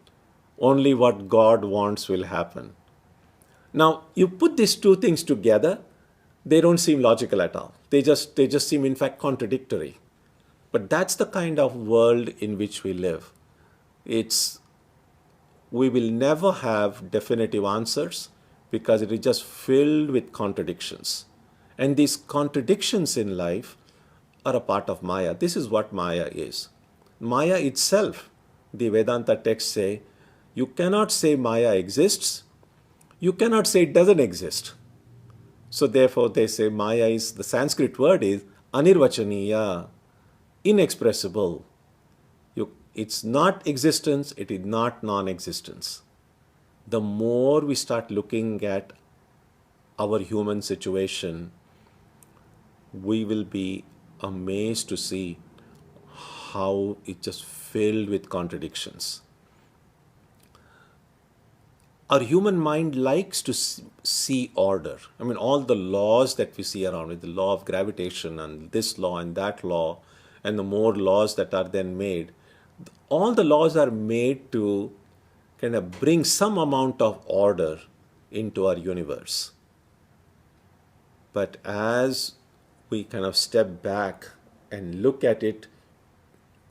S2: Only what God wants will happen. Now, you put these two things together, they don't seem logical at all. They just seem, in fact, contradictory. But that's the kind of world in which we live. We will never have definitive answers, because it is just filled with contradictions. And these contradictions in life are a part of Maya. This is what Maya is. Maya itself, the Vedanta texts say, you cannot say Maya exists, you cannot say it doesn't exist. So therefore they say Maya is, the Sanskrit word is anirvachaniya, inexpressible. It's not existence, it is not non-existence. The more we start looking at our human situation, we will be amazed to see how it's just filled with contradictions. our human mind likes to see order. I mean, all the laws that we see around it, the law of gravitation and this law and that law, and the more laws that are then made, all the laws are made to kind of bring some amount of order into our universe. But as we kind of step back and look at it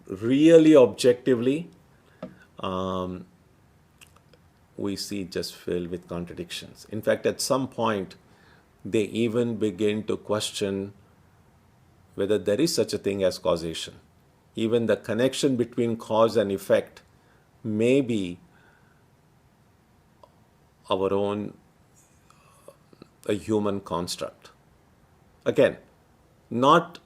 S2: really objectively, we see it just filled with contradictions. In fact, at some point, they even begin to question whether there is such a thing as causation. Even the connection between cause and effect may be our own a human construct. Again, not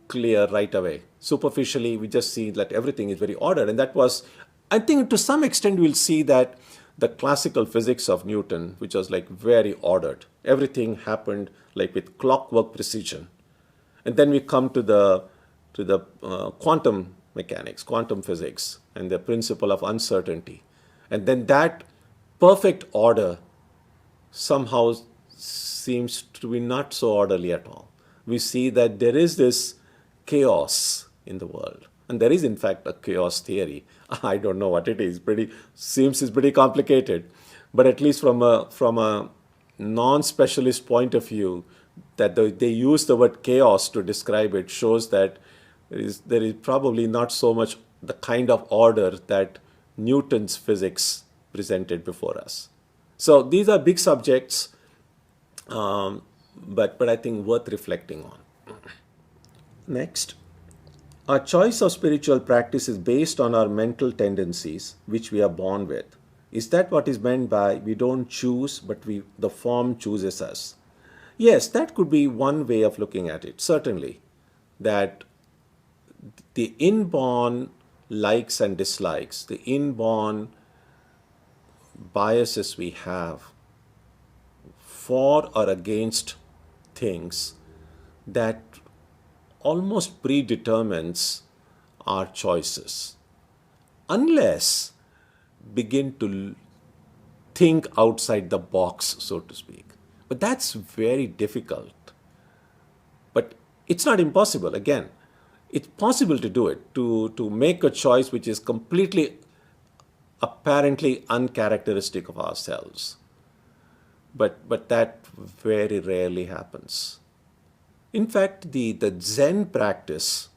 S2: clear right away. Superficially, we just see that everything is very ordered, and that was, I think, to some extent, we'll see that the classical physics of Newton, which was like very ordered, everything happened like with clockwork precision, and then we come to the quantum mechanics, quantum physics, and the principle of uncertainty, and then that perfect order somehow seems to be not so orderly at all. We see that there is this chaos in the world, and there is in fact a chaos theory. I don't know what it is. Seems it's pretty complicated, but at least from a non-specialist point of view, that they use the word chaos to describe it shows that there is probably not so much the kind of order that Newton's physics presented before us. So these are big subjects, but I think worth reflecting on. Next, our choice of spiritual practice is based on our mental tendencies, which we are born with. Is that what is meant by we don't choose, but the form chooses us? Yes, that could be one way of looking at it, certainly. That the inborn likes and dislikes, the inborn biases we have for or against things, that almost predetermines our choices, unless begin to think outside the box, so to speak. But that's very difficult. But it's not impossible. Again, it's possible to do it, to make a choice which is completely apparently uncharacteristic of ourselves. But that very rarely happens. In fact, the Zen practice,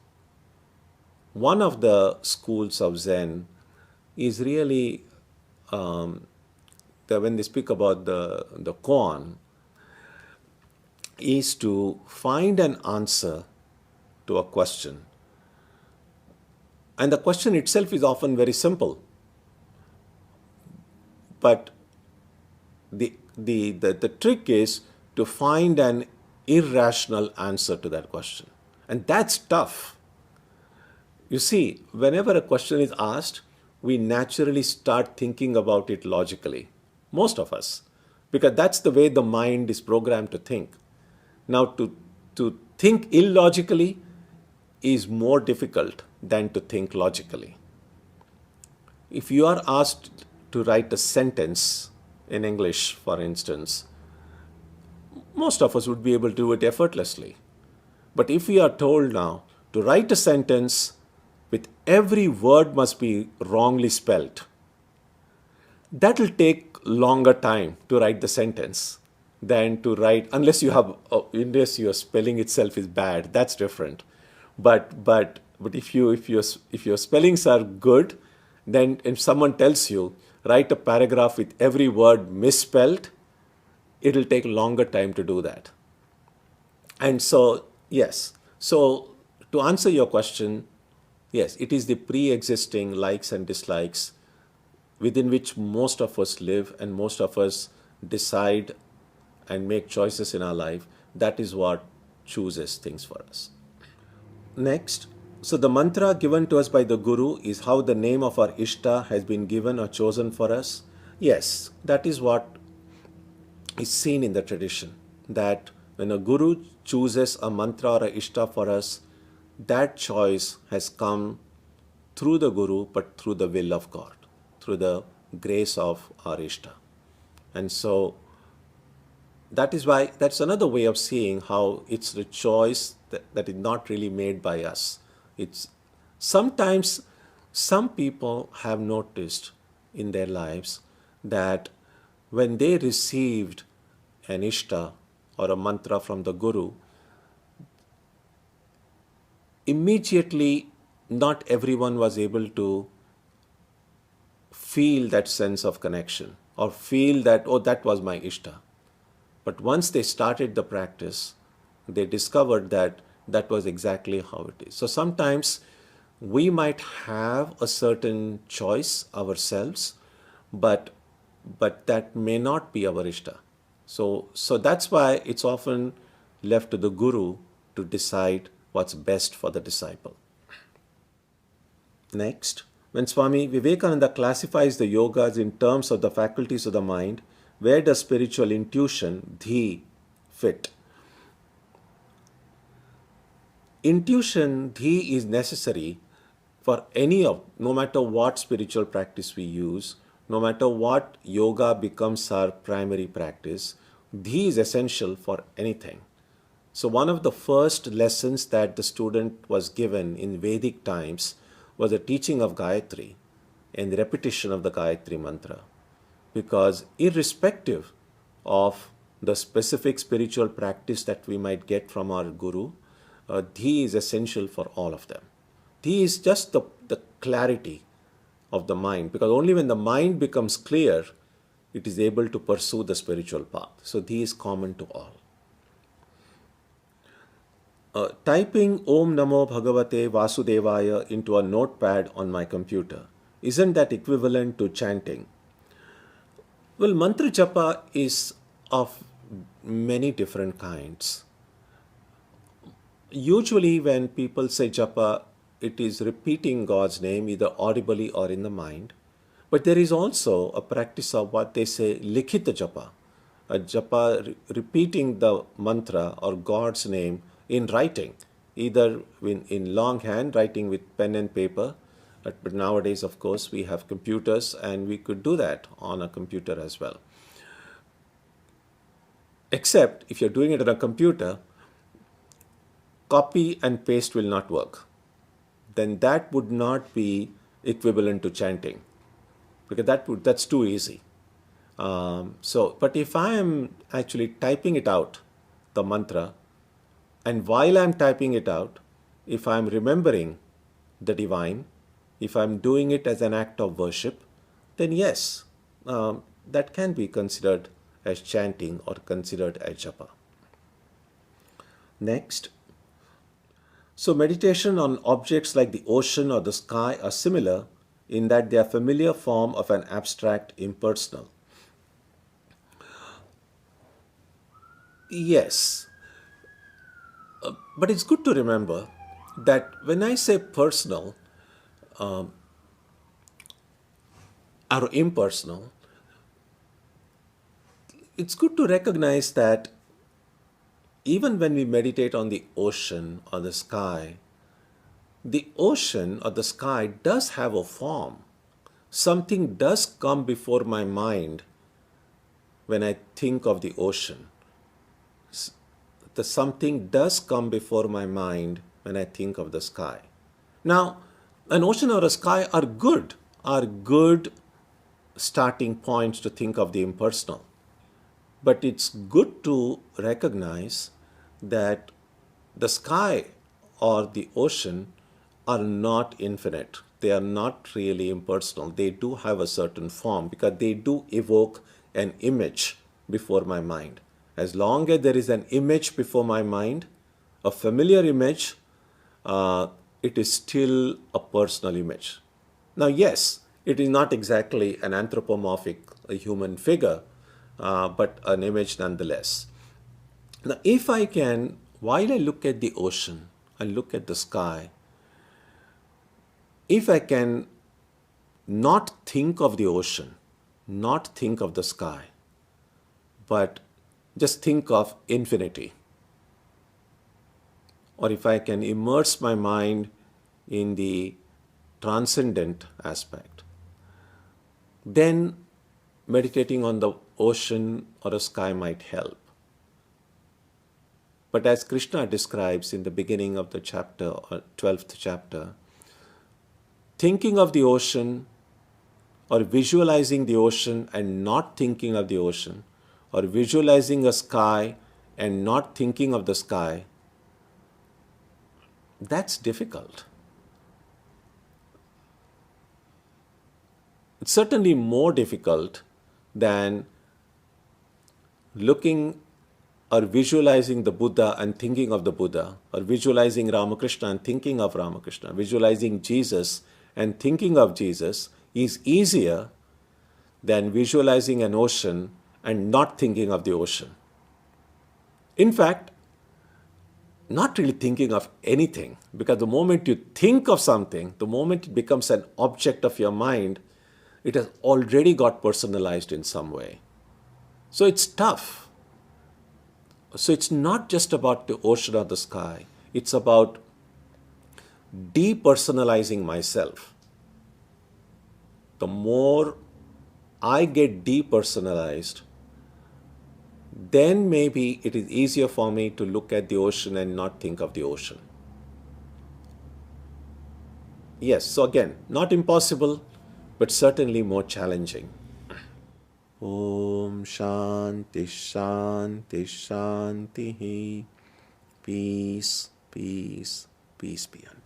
S2: one of the schools of Zen, is really, when they speak about the koan, is to find an answer to a question. And the question itself is often very simple. But the trick is to find an irrational answer to that question. And that's tough. You see, whenever a question is asked, we naturally start thinking about it logically. Most of us. Because that's the way the mind is programmed to think. Now, to think illogically is more difficult than to think logically. If you are asked to write a sentence in English, for instance, most of us would be able to do it effortlessly. But if we are told now to write a sentence with every word must be wrongly spelt, that will take longer time to write the sentence than to write, unless your spelling itself is bad. That's different. But if your spellings are good, then if someone tells you write a paragraph with every word misspelled, it'll take longer time to do that. And so, yes. So to answer your question, yes, it is the pre-existing likes and dislikes within which most of us live and most of us decide and make choices in our life. That is what chooses things for us. Next, so the mantra given to us by the Guru is how the name of our Ishta has been given or chosen for us. Yes, that is what is seen in the tradition, that when a Guru chooses a mantra or a Ishta for us, that choice has come through the Guru, but through the will of God, through the grace of our Ishta. And so that is why, that's another way of seeing how it's the choice that is not really made by us. It's sometimes some people have noticed in their lives that when they received an Ishta or a mantra from the Guru, immediately not everyone was able to feel that sense of connection or feel that, oh, that was my Ishta. But once they started the practice, they discovered that that was exactly how it is. So sometimes we might have a certain choice ourselves, but that may not be our Ishta. So that's why it's often left to the Guru to decide what's best for the disciple. Next, when Swami Vivekananda classifies the yogas in terms of the faculties of the mind, where does spiritual intuition, dhi, fit? Intuition, dhi, is necessary for no matter what spiritual practice we use, no matter what yoga becomes our primary practice, dhi is essential for anything. So one of the first lessons that the student was given in Vedic times was the teaching of Gayatri and the repetition of the Gayatri mantra. Because irrespective of the specific spiritual practice that we might get from our Guru, dhi is essential for all of them. Dhi is just the clarity of the mind, because only when the mind becomes clear, it is able to pursue the spiritual path. So dhi is common to all. Typing Om Namo Bhagavate Vasudevaya into a notepad on my computer, isn't that equivalent to chanting? Well, mantra japa is of many different kinds. Usually when people say japa, it is repeating God's name either audibly or in the mind. But there is also a practice of what they say likhita japa, a japa repeating the mantra or God's name in writing, either in longhand, writing with pen and paper. But nowadays, of course, we have computers and we could do that on a computer as well. Except if you're doing it on a computer, copy and paste will not work. Then that would not be equivalent to chanting, because that's too easy. But if I am actually typing it out, the mantra, and while I'm typing it out, if I'm remembering the divine, if I'm doing it as an act of worship, then yes, that can be considered as chanting or considered as japa. Next. So meditation on objects like the ocean or the sky are similar in that they are familiar form of an abstract impersonal. Yes, but it's good to remember that when I say personal or impersonal, it's good to recognize that even when we meditate on the ocean or the ocean or the sky does have a form. Something does come before my mind when I think of the ocean. The something does come before my mind when I think of the sky. Now, an ocean or a sky are good starting points to think of the impersonal. But it's good to recognize that the sky or the ocean are not infinite. They are not really impersonal. They do have a certain form because they do evoke an image before my mind. As long as there is an image before my mind, a familiar image, it is still a personal image. Now, yes, it is not exactly an anthropomorphic, a human figure, but an image nonetheless. Now, if I can, while I look at the ocean, I look at the sky, if I can not think of the ocean, not think of the sky, but just think of infinity, or if I can immerse my mind in the transcendent aspect, then meditating on the ocean or a sky might help. But as Krishna describes in the beginning of the chapter, or 12th chapter, thinking of the ocean or visualizing the ocean and not thinking of the ocean, or visualizing a sky and not thinking of the sky, that's difficult. It's certainly more difficult than looking or visualizing the Buddha and thinking of the Buddha, or visualizing Ramakrishna and thinking of Ramakrishna, visualizing Jesus and thinking of Jesus is easier than visualizing an ocean and not thinking of the ocean. In fact, not really thinking of anything, because the moment you think of something, the moment it becomes an object of your mind, it has already got personalized in some way. So it's tough. So it's not just about the ocean or the sky, it's about depersonalizing myself. The more I get depersonalized, then maybe it is easier for me to look at the ocean and not think of the ocean. Yes, so again, not impossible, but certainly more challenging. Om Shanti Shanti Shanti. Peace, peace, peace be unto you.